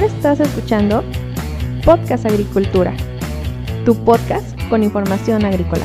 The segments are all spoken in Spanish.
Ahora estás escuchando Podcast Agricultura, tu podcast con información agrícola.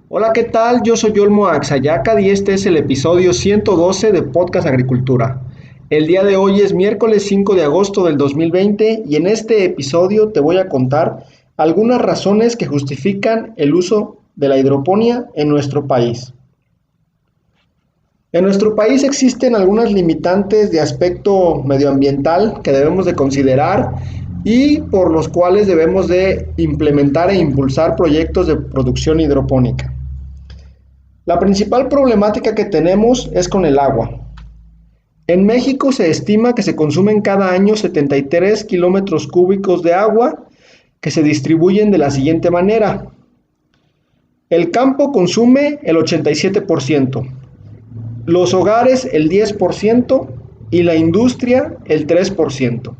Hola, ¿qué tal? Yo soy Olmo Axayaca y este es el episodio 112 de Podcast Agricultura. El día de hoy es miércoles 5 de agosto del 2020 y en este episodio te voy a contar algunas razones que justifican el uso de la hidroponía en nuestro país. En nuestro país existen algunas limitantes de aspecto medioambiental que debemos de considerar y por los cuales debemos de implementar e impulsar proyectos de producción hidropónica. La principal problemática que tenemos es con el agua. En México se estima que se consumen cada año 73 kilómetros cúbicos de agua que se distribuyen de la siguiente manera. El campo consume el 87%, los hogares el 10% y la industria el 3%.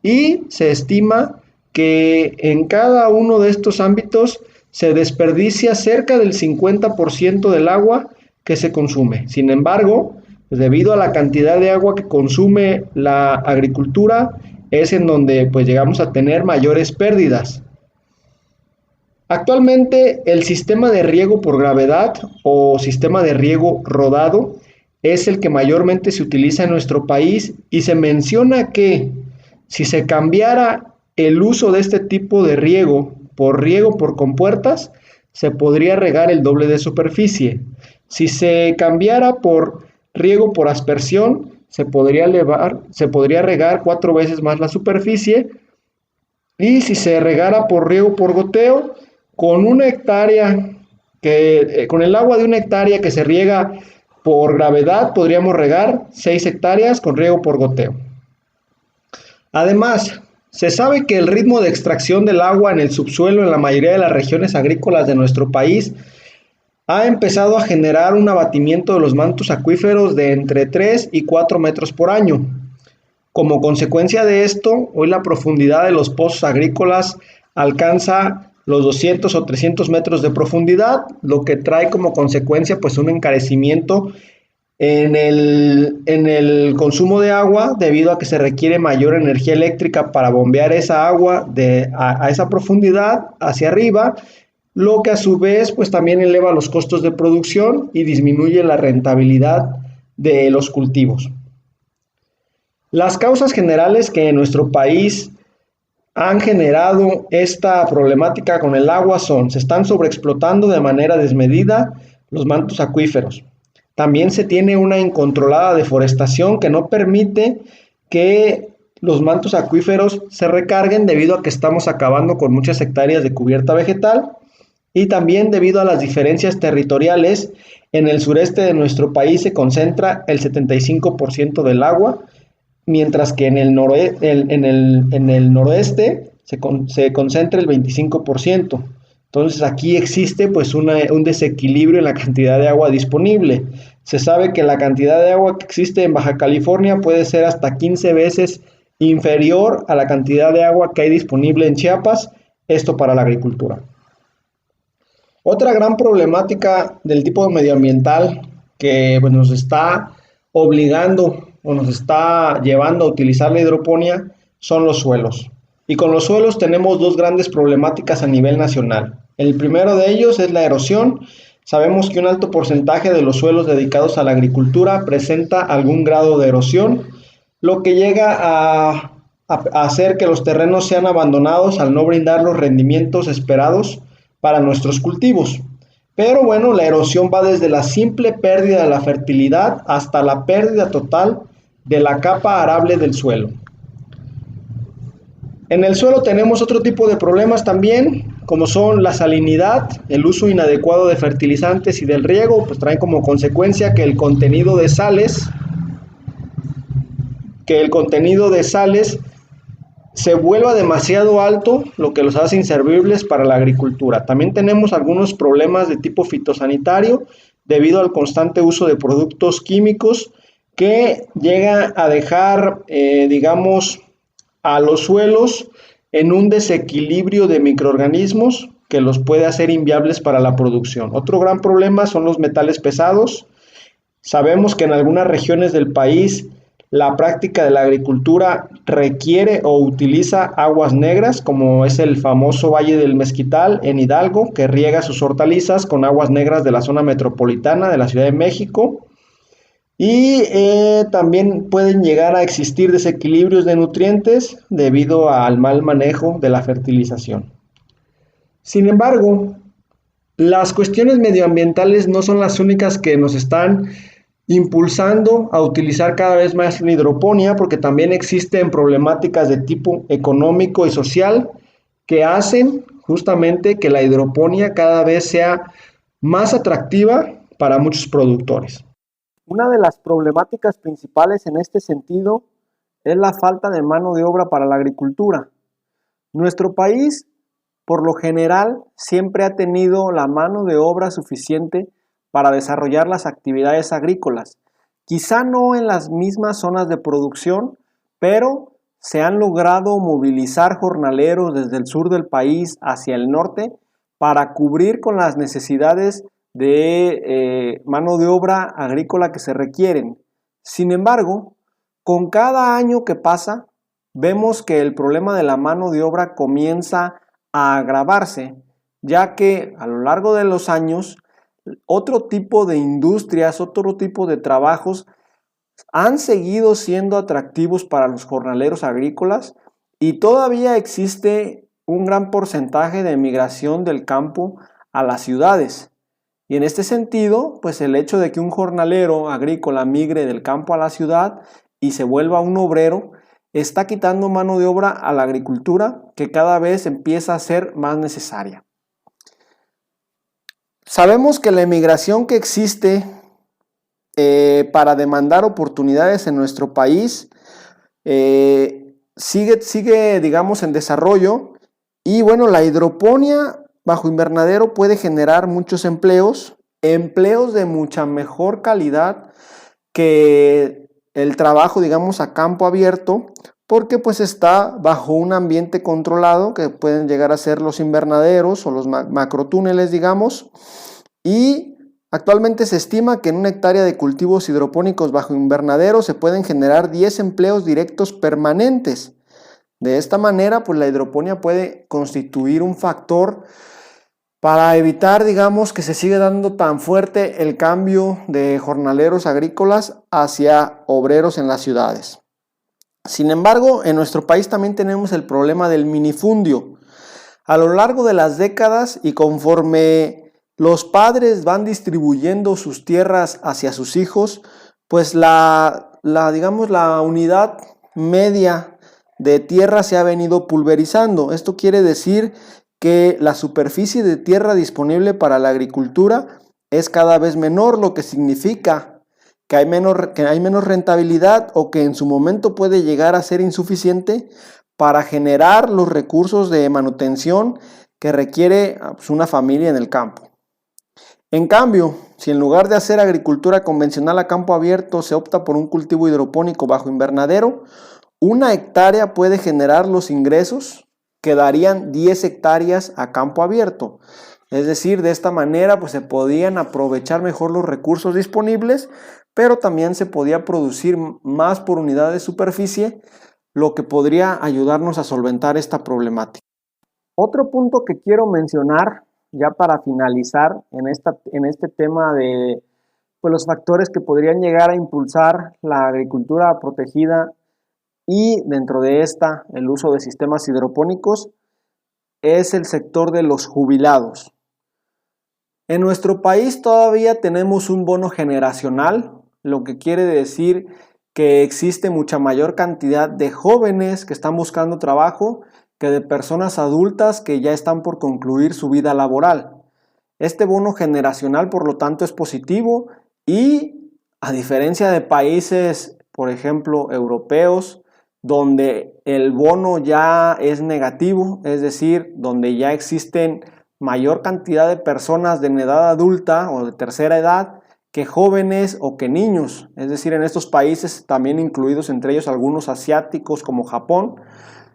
Y se estima que en cada uno de estos ámbitos se desperdicia cerca del 50% del agua que se consume. Sin embargo, pues debido a la cantidad de agua que consume la agricultura, es en donde pues llegamos a tener mayores pérdidas. Actualmente el sistema de riego por gravedad o sistema de riego rodado es el que mayormente se utiliza en nuestro país y se menciona que si se cambiara el uso de este tipo de riego por compuertas, se podría regar el doble de superficie. Si se cambiara por riego por aspersión, se podría regar 4 veces más la superficie. Y si se regara por riego por goteo, con el agua de 1 hectárea que se riega por gravedad, podríamos regar 6 hectáreas con riego por goteo. Además, se sabe que el ritmo de extracción del agua en el subsuelo en la mayoría de las regiones agrícolas de nuestro país ha empezado a generar un abatimiento de los mantos acuíferos de entre 3 y 4 metros por año. Como consecuencia de esto, hoy la profundidad de los pozos agrícolas alcanza los 200 o 300 metros de profundidad, lo que trae como consecuencia pues un encarecimiento en el consumo de agua debido a que se requiere mayor energía eléctrica para bombear esa agua a esa profundidad hacia arriba, lo que a su vez pues también eleva los costos de producción y disminuye la rentabilidad de los cultivos. Las causas generales que en nuestro país han generado esta problemática con el agua se están sobreexplotando de manera desmedida los mantos acuíferos. También se tiene una incontrolada deforestación que no permite que los mantos acuíferos se recarguen debido a que estamos acabando con muchas hectáreas de cubierta vegetal y también debido a las diferencias territoriales. En el sureste de nuestro país se concentra el 75% del agua, mientras que en el noroeste se concentra el 25%. Entonces aquí existe pues un desequilibrio en la cantidad de agua disponible. Se sabe que la cantidad de agua que existe en Baja California puede ser hasta 15 veces inferior a la cantidad de agua que hay disponible en Chiapas, esto para la agricultura. Otra gran problemática del tipo medioambiental que pues, nos está obligando o nos está llevando a utilizar la hidroponía son los suelos. Y con los suelos tenemos 2 grandes problemáticas a nivel nacional. El primero de ellos es la erosión. Sabemos que un alto porcentaje de los suelos dedicados a la agricultura presenta algún grado de erosión, lo que llega a hacer que los terrenos sean abandonados al no brindar los rendimientos esperados para nuestros cultivos. Pero bueno, la erosión va desde la simple pérdida de la fertilidad hasta la pérdida total de la capa arable del suelo. En el suelo tenemos otro tipo de problemas también, como son la salinidad, el uso inadecuado de fertilizantes y del riego, pues traen como consecuencia que el contenido de sales se vuelva demasiado alto, lo que los hace inservibles para la agricultura. También tenemos algunos problemas de tipo fitosanitario debido al constante uso de productos químicos que llega a dejar, a los suelos en un desequilibrio de microorganismos que los puede hacer inviables para la producción. Otro gran problema son los metales pesados. Sabemos que en algunas regiones del país la práctica de la agricultura requiere o utiliza aguas negras, como es el famoso Valle del Mezquital en Hidalgo, que riega sus hortalizas con aguas negras de la zona metropolitana de la Ciudad de México. Y también pueden llegar a existir desequilibrios de nutrientes debido al mal manejo de la fertilización. Sin embargo, las cuestiones medioambientales no son las únicas que nos están impulsando a utilizar cada vez más la hidroponía, porque también existen problemáticas de tipo económico y social que hacen justamente que la hidroponía cada vez sea más atractiva para muchos productores. Una de las problemáticas principales en este sentido es la falta de mano de obra para la agricultura. Nuestro país, por lo general, siempre ha tenido la mano de obra suficiente para desarrollar las actividades agrícolas. Quizá no en las mismas zonas de producción, pero se han logrado movilizar jornaleros desde el sur del país hacia el norte para cubrir con las necesidades de mano de obra agrícola que se requieren. Sin embargo, con cada año que pasa, vemos que el problema de la mano de obra comienza a agravarse, ya que a lo largo de los años otro tipo de industrias, otro tipo de trabajos han seguido siendo atractivos para los jornaleros agrícolas y todavía existe un gran porcentaje de migración del campo a las ciudades. Y en este sentido, pues el hecho de que un jornalero agrícola migre del campo a la ciudad y se vuelva un obrero, está quitando mano de obra a la agricultura que cada vez empieza a ser más necesaria. Sabemos que la emigración que existe para demandar oportunidades en nuestro país sigue, digamos, en desarrollo y bueno, la hidroponía bajo invernadero puede generar muchos empleos de mucha mejor calidad que el trabajo, digamos, a campo abierto, porque pues está bajo un ambiente controlado que pueden llegar a ser los invernaderos o los macrotúneles, digamos, y actualmente se estima que en una hectárea de cultivos hidropónicos bajo invernadero se pueden generar 10 empleos directos permanentes. De esta manera, pues la hidroponía puede constituir un factor para evitar, digamos, que se siga dando tan fuerte el cambio de jornaleros agrícolas hacia obreros en las ciudades. Sin embargo, en nuestro país también tenemos el problema del minifundio. A lo largo de las décadas y conforme los padres van distribuyendo sus tierras hacia sus hijos, pues digamos, la unidad media de tierra se ha venido pulverizando. Esto quiere decir que la superficie de tierra disponible para la agricultura es cada vez menor, lo que significa que hay menos rentabilidad o que en su momento puede llegar a ser insuficiente para generar los recursos de manutención que requiere pues, una familia en el campo. En cambio, si en lugar de hacer agricultura convencional a campo abierto se opta por un cultivo hidropónico bajo invernadero, una hectárea puede generar los ingresos que darían 10 hectáreas a campo abierto. Es decir, de esta manera pues, se podían aprovechar mejor los recursos disponibles, pero también se podía producir más por unidad de superficie, lo que podría ayudarnos a solventar esta problemática. Otro punto que quiero mencionar, ya para finalizar en este tema de pues, los factores que podrían llegar a impulsar la agricultura protegida y dentro de esta el uso de sistemas hidropónicos, es el sector de los jubilados. En nuestro país todavía tenemos un bono generacional, lo que quiere decir que existe mucha mayor cantidad de jóvenes que están buscando trabajo que de personas adultas que ya están por concluir su vida laboral. Este bono generacional, por lo tanto, es positivo y, a diferencia de países, por ejemplo, europeos, donde el bono ya es negativo, es decir, donde ya existen mayor cantidad de personas de edad adulta o de tercera edad que jóvenes o que niños. Es decir, en estos países, también incluidos entre ellos algunos asiáticos como Japón,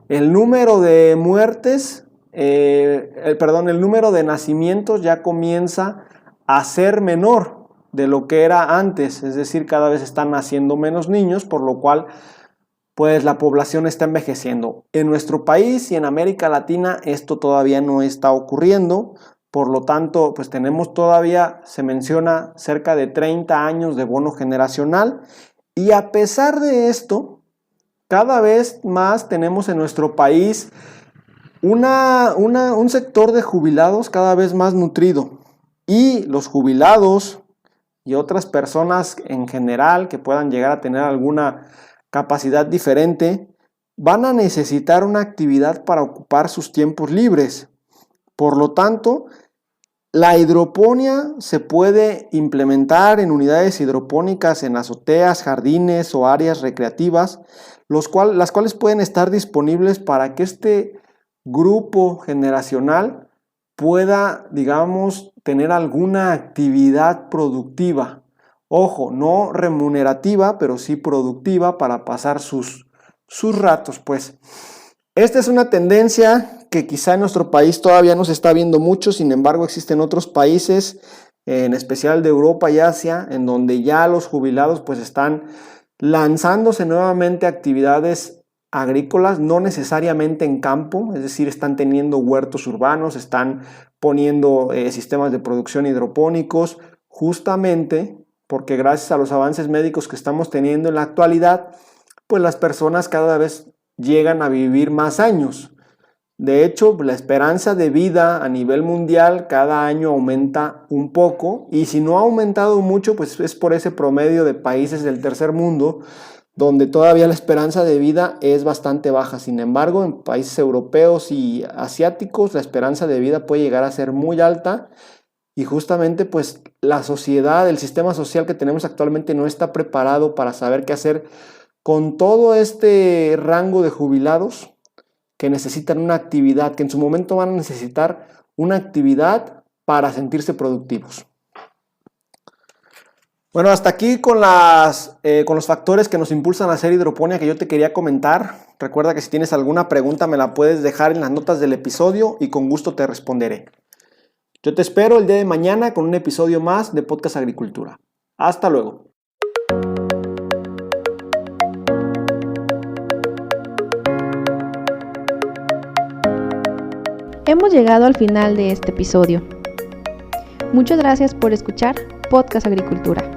el número de muertes, el número de nacimientos ya comienza a ser menor de lo que era antes. Es decir, cada vez están naciendo menos niños, por lo cual pues la población está envejeciendo. En nuestro país y en América Latina esto todavía no está ocurriendo. Por lo tanto, pues tenemos todavía, se menciona, cerca de 30 años de bono generacional. Y a pesar de esto, cada vez más tenemos en nuestro país un sector de jubilados cada vez más nutrido. Y los jubilados y otras personas en general que puedan llegar a tener alguna capacidad diferente, van a necesitar una actividad para ocupar sus tiempos libres. Por lo tanto, la hidroponía se puede implementar en unidades hidropónicas en azoteas, jardines o áreas recreativas, las cuales pueden estar disponibles para que este grupo generacional pueda, digamos, tener alguna actividad productiva. Ojo, no remunerativa, pero sí productiva para pasar sus ratos, pues. Esta es una tendencia que quizá en nuestro país todavía no se está viendo mucho, sin embargo existen otros países, en especial de Europa y Asia, en donde ya los jubilados pues están lanzándose nuevamente a actividades agrícolas, no necesariamente en campo, es decir, están teniendo huertos urbanos, están poniendo sistemas de producción hidropónicos, justamente porque gracias a los avances médicos que estamos teniendo en la actualidad, pues las personas cada vez llegan a vivir más años. De hecho, la esperanza de vida a nivel mundial cada año aumenta un poco, y si no ha aumentado mucho, pues es por ese promedio de países del tercer mundo, donde todavía la esperanza de vida es bastante baja. Sin embargo, en países europeos y asiáticos, la esperanza de vida puede llegar a ser muy alta, y justamente pues la sociedad, el sistema social que tenemos actualmente no está preparado para saber qué hacer con todo este rango de jubilados que necesitan una actividad, que en su momento van a necesitar una actividad para sentirse productivos. Bueno, hasta aquí con los factores que nos impulsan a hacer hidroponía que yo te quería comentar. Recuerda que si tienes alguna pregunta me la puedes dejar en las notas del episodio y con gusto te responderé. Yo te espero el día de mañana con un episodio más de Podcast Agricultura. Hasta luego. Hemos llegado al final de este episodio. Muchas gracias por escuchar Podcast Agricultura.